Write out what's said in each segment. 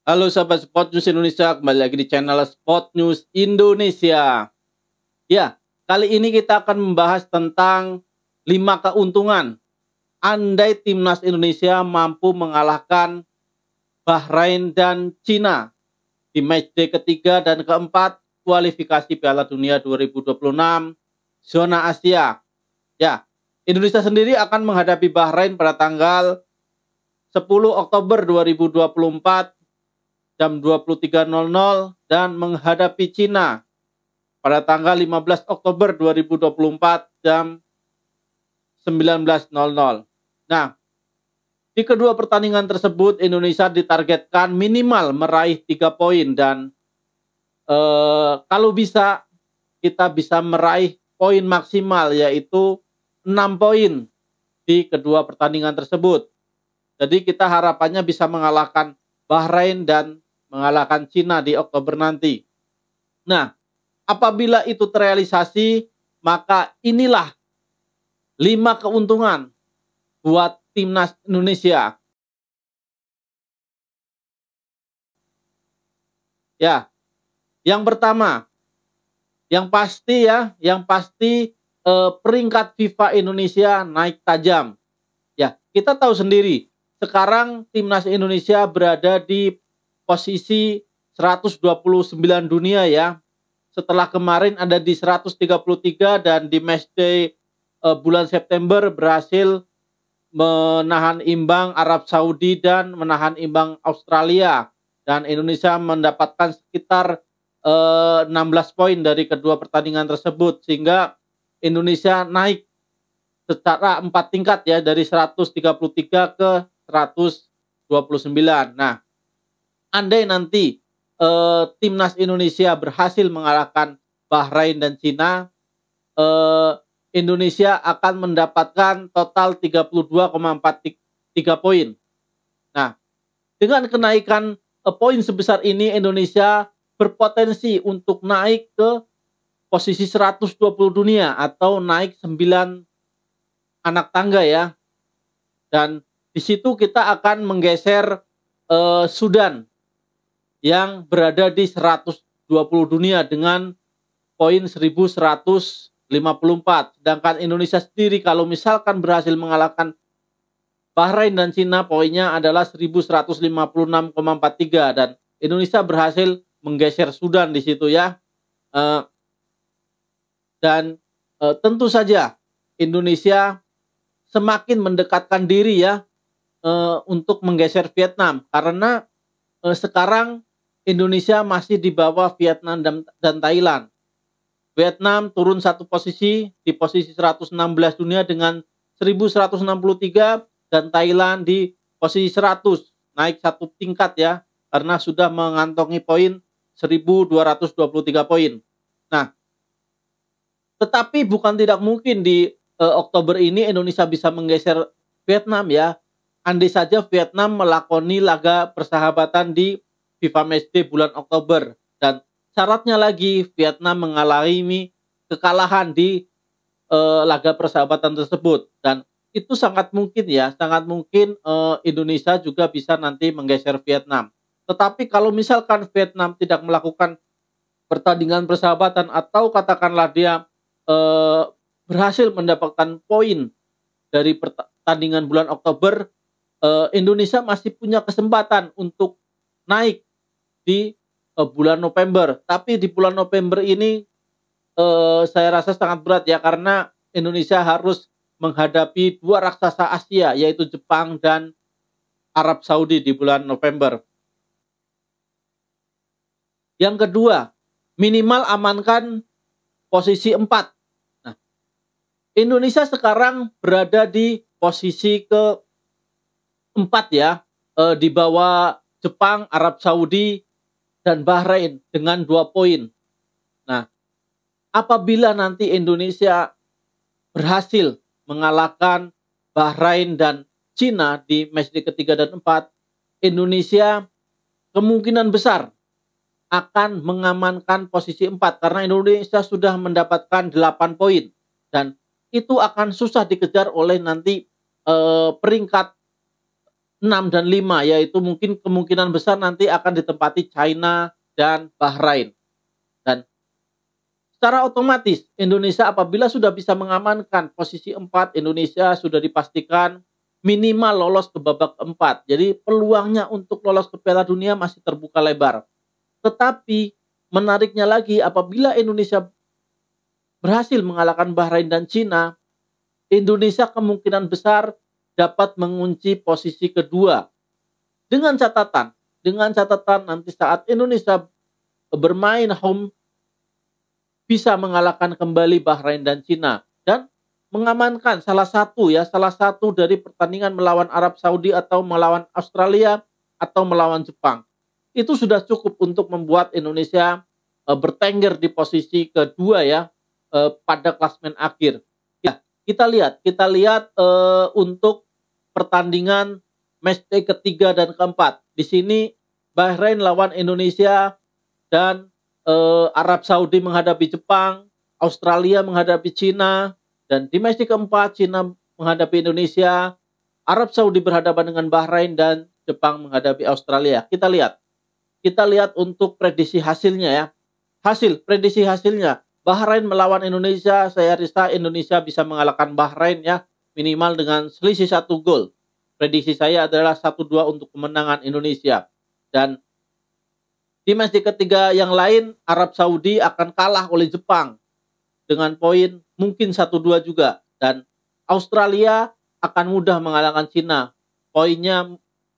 Halo sahabat Sport News Indonesia, kembali lagi di channel Sport News Indonesia. Ya, kali ini kita akan membahas tentang 5 keuntungan andai timnas Indonesia mampu mengalahkan Bahrain dan Cina di matchday ketiga dan keempat kualifikasi Piala Dunia 2026 zona Asia. Ya, Indonesia sendiri akan menghadapi Bahrain pada tanggal 10 Oktober 2024 jam 23.00 dan menghadapi Cina pada tanggal 15 Oktober 2024 jam 19.00. Nah, di kedua pertandingan tersebut Indonesia ditargetkan minimal meraih 3 poin dan kalau bisa kita bisa meraih poin maksimal yaitu 6 poin di kedua pertandingan tersebut. Jadi kita harapannya bisa mengalahkan Bahrain dan mengalahkan Cina di Oktober nanti. Nah, apabila itu terrealisasi, maka inilah 5 keuntungan buat timnas Indonesia. Ya, yang pertama, yang pasti peringkat FIFA Indonesia naik tajam. Ya, kita tahu sendiri, sekarang timnas Indonesia berada di posisi 129 dunia ya. Setelah kemarin ada di 133 dan di matchday bulan September berhasil menahan imbang Arab Saudi dan menahan imbang Australia. Dan Indonesia mendapatkan sekitar 16 poin dari kedua pertandingan tersebut. Sehingga Indonesia naik secara 4 tingkat ya, dari 133 ke 129. Nah, andai nanti timnas Indonesia berhasil mengalahkan Bahrain dan Cina, Indonesia akan mendapatkan total 32,43 poin. Nah, dengan kenaikan poin sebesar ini, Indonesia berpotensi untuk naik ke posisi 120 dunia atau naik 9 anak tangga ya. Dan di situ kita akan menggeser Sudan yang berada di 120 dunia dengan poin 1154. Sedangkan Indonesia sendiri kalau misalkan berhasil mengalahkan Bahrain dan Cina, poinnya adalah 1156,43 dan Indonesia berhasil menggeser Sudan di situ ya. Dan tentu saja Indonesia semakin mendekatkan diri ya untuk menggeser Vietnam karena sekarang Indonesia masih di bawah Vietnam dan Thailand. Vietnam turun 1 posisi di posisi 116 dunia dengan 1163 dan Thailand di posisi 100, naik 1 tingkat ya karena sudah mengantongi poin 1223 poin. Nah, tetapi bukan tidak mungkin di Oktober ini Indonesia bisa menggeser Vietnam ya. Andai saja Vietnam melakoni laga persahabatan di FIFA Matchday bulan Oktober dan syaratnya lagi Vietnam mengalami kekalahan di laga persahabatan tersebut dan itu sangat mungkin ya, sangat mungkin Indonesia juga bisa nanti menggeser Vietnam. Tetapi kalau misalkan Vietnam tidak melakukan pertandingan persahabatan atau katakanlah dia berhasil mendapatkan poin dari pertandingan bulan Oktober, Indonesia masih punya kesempatan untuk naik di bulan November. Tapi di bulan November ini saya rasa sangat berat ya karena Indonesia harus menghadapi 2 raksasa Asia yaitu Jepang dan Arab Saudi di bulan November. Yang kedua, minimal amankan posisi 4. Nah, Indonesia sekarang berada di posisi ke-4 ya, di bawah Jepang, Arab Saudi, dan Bahrain dengan 2 poin. Nah, apabila nanti Indonesia berhasil mengalahkan Bahrain dan Cina di matchday ketiga dan 4, Indonesia kemungkinan besar akan mengamankan posisi 4 karena Indonesia sudah mendapatkan 8 poin dan itu akan susah dikejar oleh nanti peringkat 6 dan 5, yaitu mungkin kemungkinan besar nanti akan ditempati China dan Bahrain. Dan secara otomatis Indonesia apabila sudah bisa mengamankan posisi 4, Indonesia sudah dipastikan minimal lolos ke babak keempat. Jadi peluangnya untuk lolos ke Piala Dunia masih terbuka lebar. Tetapi menariknya lagi, apabila Indonesia berhasil mengalahkan Bahrain dan Cina, Indonesia kemungkinan besar dapat mengunci posisi kedua. Dengan catatan nanti saat Indonesia bermain home bisa mengalahkan kembali Bahrain dan Cina dan mengamankan salah satu dari pertandingan melawan Arab Saudi atau melawan Australia atau melawan Jepang. Itu sudah cukup untuk membuat Indonesia bertengger di posisi kedua pada klasemen akhir. Ya, kita lihat untuk pertandingan matchday ketiga dan keempat. Di sini Bahrain lawan Indonesia dan Arab Saudi menghadapi Jepang, Australia menghadapi Cina, dan di matchday keempat Cina menghadapi Indonesia, Arab Saudi berhadapan dengan Bahrain dan Jepang menghadapi Australia. Kita lihat untuk prediksi hasilnya ya. Prediksi hasilnya. Bahrain melawan Indonesia, saya rasa Indonesia bisa mengalahkan Bahrain ya, minimal dengan selisih 1 gol. Prediksi saya adalah 1-2 untuk kemenangan Indonesia. Dan di match ketiga yang lain, Arab Saudi akan kalah oleh Jepang dengan poin mungkin 1-2 juga. Dan Australia akan mudah mengalahkan Cina.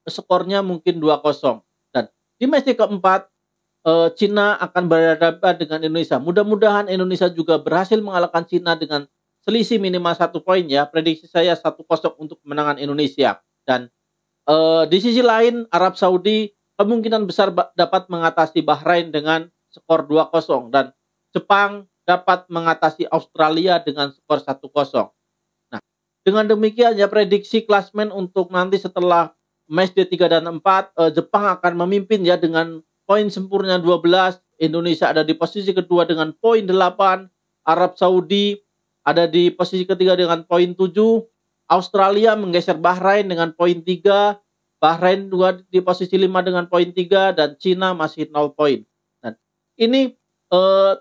Skornya mungkin 2-0. Dan di match keempat, Cina akan berhadapan dengan Indonesia. Mudah-mudahan Indonesia juga berhasil mengalahkan Cina dengan selisih minimal 1 poin ya. Prediksi saya 1-0 untuk kemenangan Indonesia. Dan di sisi lain, Arab Saudi kemungkinan besar dapat mengatasi Bahrain dengan skor 2-0 dan Jepang dapat mengatasi Australia dengan skor 1-0. Nah, dengan demikian ya prediksi klasmen untuk nanti setelah matchday 3 dan 4, Jepang akan memimpin ya dengan poin sempurna 12, Indonesia ada di posisi kedua dengan poin 8, Arab Saudi ada di posisi ketiga dengan poin 7, Australia menggeser Bahrain dengan poin 3, Bahrain juga di posisi 5 dengan poin 3, dan Cina masih 0 poin. Dan ini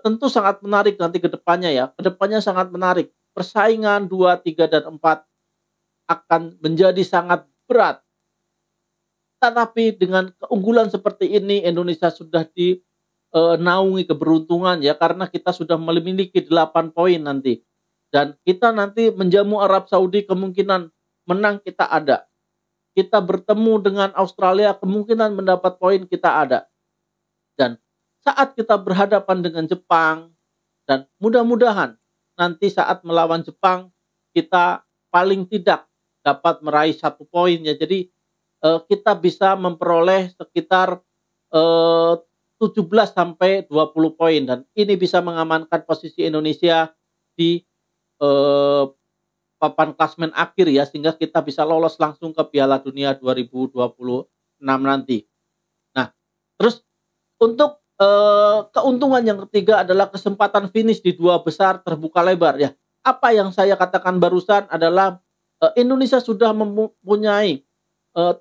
tentu sangat menarik nanti ke depannya ya. Kedepannya sangat menarik. Persaingan 2, 3, dan 4 akan menjadi sangat berat. Tetapi dengan keunggulan seperti ini Indonesia sudah dinaungi keberuntungan ya, karena kita sudah memiliki 8 poin nanti. Dan kita nanti menjamu Arab Saudi, kemungkinan menang kita ada. Kita bertemu dengan Australia, kemungkinan mendapat poin kita ada. Dan saat kita berhadapan dengan Jepang, dan mudah-mudahan nanti saat melawan Jepang kita paling tidak dapat meraih 1 poin ya. Jadi kita bisa memperoleh sekitar 17 sampai 20 poin, dan ini bisa mengamankan posisi Indonesia di papan klasmen akhir ya, sehingga kita bisa lolos langsung ke Piala Dunia 2026 nanti. Nah, terus untuk keuntungan yang ketiga adalah kesempatan finish di 2 besar terbuka lebar ya. Apa yang saya katakan barusan adalah Indonesia sudah mempunyai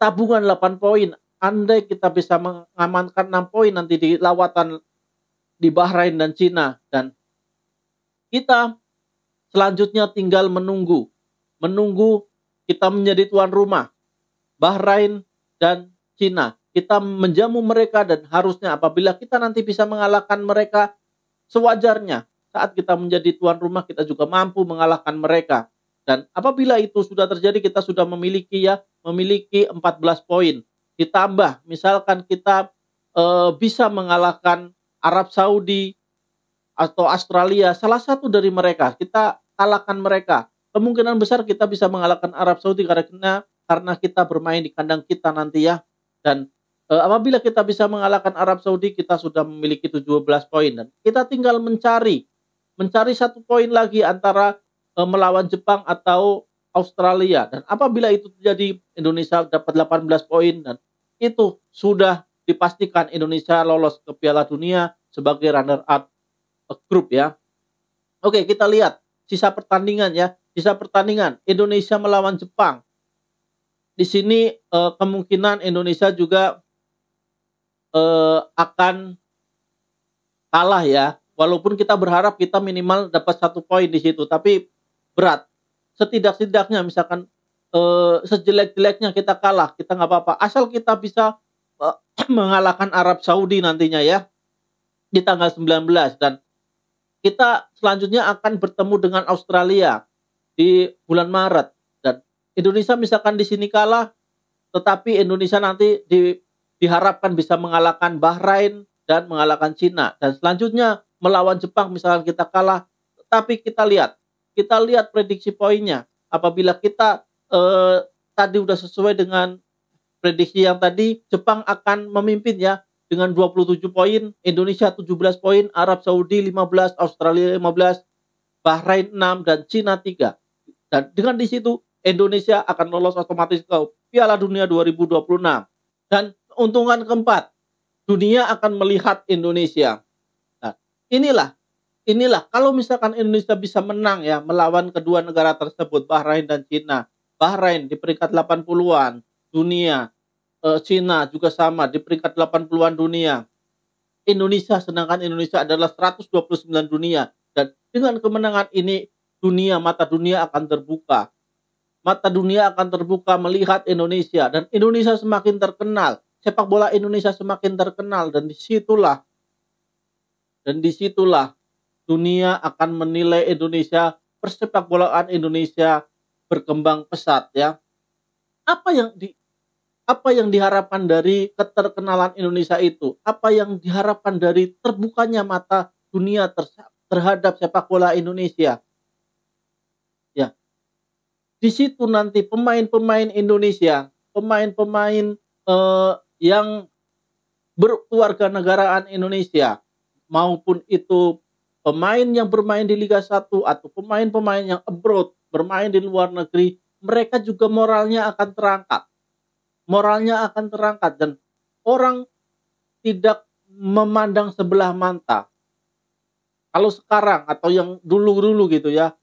tabungan 8 poin. Andai kita bisa mengamankan 6 poin nanti di lawatan di Bahrain dan Cina, dan kita selanjutnya tinggal menunggu kita menjadi tuan rumah Bahrain dan Cina. Kita menjamu mereka, dan harusnya apabila kita nanti bisa mengalahkan mereka, sewajarnya saat kita menjadi tuan rumah kita juga mampu mengalahkan mereka. Dan apabila itu sudah terjadi, kita sudah memiliki 14 poin. Ditambah misalkan kita bisa mengalahkan Arab Saudi atau Australia, salah satu dari mereka, kita kalahkan mereka. Kemungkinan besar kita bisa mengalahkan Arab Saudi karena kita bermain di kandang kita nanti ya. Dan apabila kita bisa mengalahkan Arab Saudi, kita sudah memiliki 17 poin. Dan kita tinggal mencari 1 poin lagi antara melawan Jepang atau Australia. Dan apabila itu terjadi, Indonesia dapat 18 poin, dan itu sudah dipastikan Indonesia lolos ke Piala Dunia sebagai runner up grup ya. Oke, kita lihat sisa pertandingan ya. Sisa pertandingan Indonesia melawan Jepang. di sini kemungkinan Indonesia juga akan kalah ya. Walaupun kita berharap kita minimal dapat 1 poin di situ, tapi berat. Setidak-tidaknya misalkan sejelek-jeleknya kita kalah, kita nggak apa-apa. Asal kita bisa mengalahkan Arab Saudi nantinya ya di tanggal 19, dan kita selanjutnya akan bertemu dengan Australia di bulan Maret, dan Indonesia misalkan di sini kalah, tetapi Indonesia nanti diharapkan bisa mengalahkan Bahrain dan mengalahkan Cina, dan selanjutnya melawan Jepang misalkan kita kalah, tapi kita lihat prediksi poinnya. Apabila kita tadi udah sesuai dengan prediksi yang tadi, Jepang akan memimpin ya dengan 27 poin, Indonesia 17 poin, Arab Saudi 15, Australia 15, Bahrain 6, dan Cina 3. Dan dengan di situ Indonesia akan lolos otomatis ke Piala Dunia 2026. Dan keuntungan keempat, dunia akan melihat Indonesia. Nah, inilah kalau misalkan Indonesia bisa menang ya melawan kedua negara tersebut, Bahrain dan Cina. Bahrain di peringkat 80-an dunia, Cina juga sama di peringkat 80-an dunia. Indonesia, sedangkan Indonesia adalah 129 dunia, dan dengan kemenangan ini mata dunia akan terbuka. Mata dunia akan terbuka melihat Indonesia, dan Indonesia semakin terkenal. Sepak bola Indonesia semakin terkenal, dan disitulah dunia akan menilai Indonesia, persepak bolaan Indonesia berkembang pesat ya. Apa yang diharapkan dari keterkenalan Indonesia itu? Apa yang diharapkan dari terbukanya mata dunia terhadap sepak bola Indonesia? Ya. Di situ nanti pemain-pemain Indonesia, pemain-pemain yang berkewarganegaraan Indonesia, maupun itu pemain yang bermain di Liga 1 atau pemain-pemain yang abroad, bermain di luar negeri, mereka juga moralnya akan terangkat, dan orang tidak memandang sebelah mata. Kalau sekarang atau yang dulu-dulu gitu ya,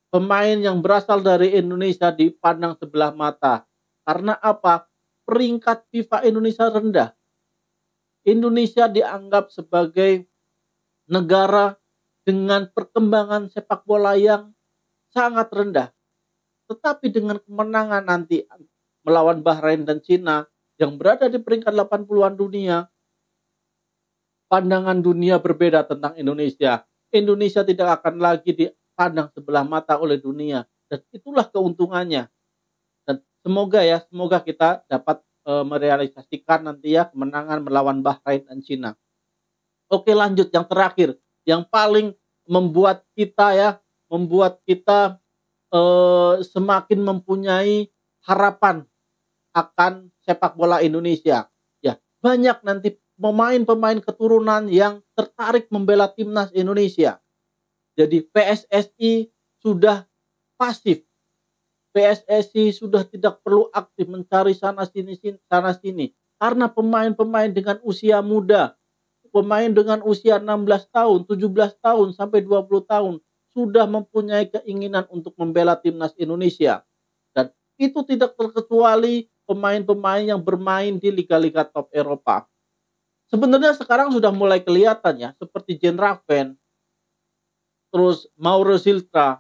pemain yang berasal dari Indonesia dipandang sebelah mata. Karena apa? Peringkat FIFA Indonesia rendah. Indonesia dianggap sebagai negara dengan perkembangan sepak bola yang sangat rendah. Tetapi dengan kemenangan nanti melawan Bahrain dan Cina yang berada di peringkat 80-an dunia, pandangan dunia berbeda tentang Indonesia. Indonesia tidak akan lagi dipandang sebelah mata oleh dunia, dan itulah keuntungannya. Dan semoga kita dapat merealisasikan nanti ya kemenangan melawan Bahrain dan Cina. Oke, lanjut yang terakhir, yang paling membuat kita semakin mempunyai harapan akan sepak bola Indonesia. Ya, banyak nanti pemain-pemain keturunan yang tertarik membela timnas Indonesia. Jadi PSSI sudah pasif. PSSI sudah tidak perlu aktif mencari sana sini karena pemain-pemain dengan usia muda, pemain dengan usia 16 tahun, 17 tahun sampai 20 tahun sudah mempunyai keinginan untuk membela timnas Indonesia. Dan itu tidak terkecuali pemain-pemain yang bermain di liga-liga top Eropa. Sebenarnya sekarang sudah mulai kelihatan ya, seperti Jean Raven, terus Mauro Silva.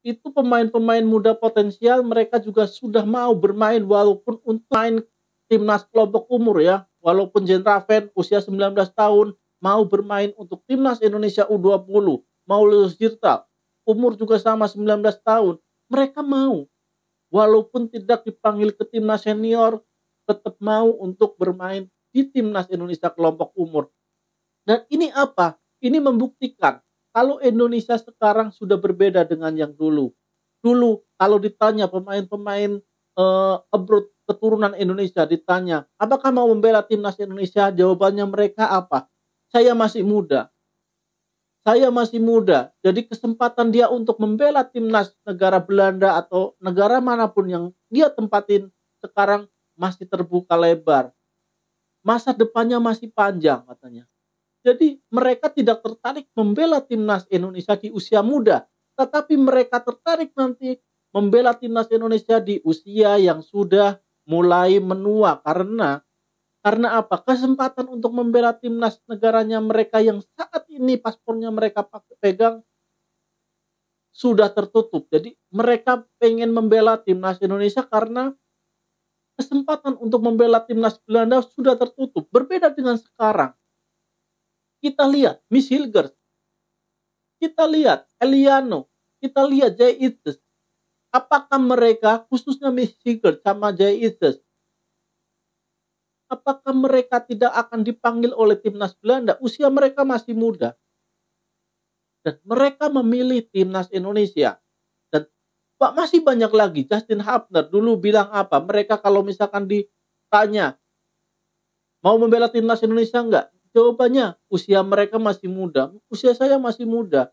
Itu pemain-pemain muda potensial, mereka juga sudah mau bermain walaupun untuk main timnas kelompok umur ya. Walaupun Jean Raven usia 19 tahun mau bermain untuk timnas Indonesia U20, Mauro Silva umur juga sama 19 tahun, mereka mau. Walaupun tidak dipanggil ke timnas senior, tetap mau untuk bermain di timnas Indonesia kelompok umur. Dan ini apa? Ini membuktikan kalau Indonesia sekarang sudah berbeda dengan yang dulu. Dulu kalau ditanya pemain-pemain abroad keturunan Indonesia, ditanya apakah mau membela timnas Indonesia, jawabannya mereka apa? Saya masih muda. Jadi kesempatan dia untuk membela timnas negara Belanda atau negara manapun yang dia tempatin sekarang masih terbuka lebar. Masa depannya masih panjang katanya. Jadi mereka tidak tertarik membela timnas Indonesia di usia muda, tetapi mereka tertarik nanti membela timnas Indonesia di usia yang sudah mulai menua. Karena apa? Kesempatan untuk membela timnas negaranya mereka yang saat ini paspornya mereka pegang sudah tertutup. Jadi mereka pengen membela timnas Indonesia karena kesempatan untuk membela timnas Belanda sudah tertutup. Berbeda dengan sekarang. Kita lihat Miss Hilgers, kita lihat Eliano, kita lihat Jay Ites. Apakah mereka, khususnya Miss Hilgers sama Jay Ites, apakah mereka tidak akan dipanggil oleh timnas Belanda? Usia mereka masih muda. Dan mereka memilih timnas Indonesia. Dan masih banyak lagi. Justin Hubner dulu bilang apa? Mereka kalau misalkan ditanya, mau membela timnas Indonesia enggak? Jawabannya, usia mereka masih muda. Usia saya masih muda.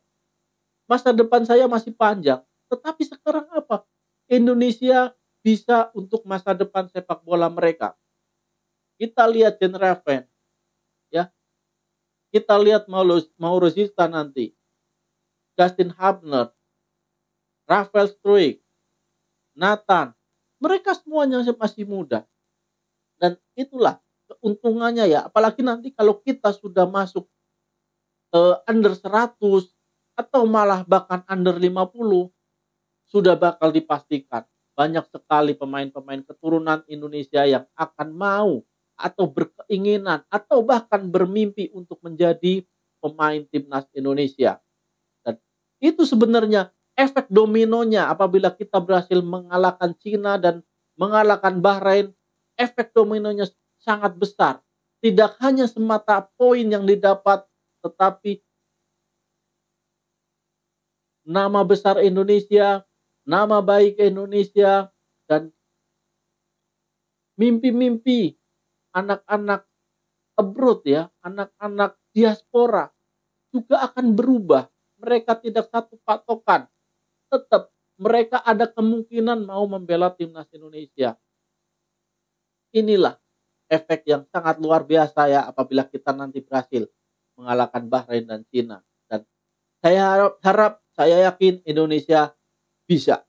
Masa depan saya masih panjang. Tetapi sekarang apa? Indonesia bisa untuk masa depan sepak bola mereka. Kita lihat Jen Raven, ya. Kita lihat Mauro Zita nanti, Justin Hubner, Rafael Struijk, Nathan. Mereka semuanya masih muda. Dan itulah keuntungannya ya. Apalagi nanti kalau kita sudah masuk under 100 atau malah bahkan under 50, sudah bakal dipastikan banyak sekali pemain-pemain keturunan Indonesia yang akan mau atau berkeinginan atau bahkan bermimpi untuk menjadi pemain timnas Indonesia. Dan itu sebenarnya efek dominonya apabila kita berhasil mengalahkan Cina dan mengalahkan Bahrain, efek dominonya sangat besar. Tidak hanya semata poin yang didapat, tetapi nama besar Indonesia, nama baik Indonesia, dan mimpi-mimpi anak-anak abroad ya, anak-anak diaspora juga akan berubah. Mereka tidak satu patokan. Tetap mereka ada kemungkinan mau membela timnas Indonesia. Inilah efek yang sangat luar biasa ya apabila kita nanti berhasil mengalahkan Bahrain dan Cina. Dan saya harap, saya yakin Indonesia bisa.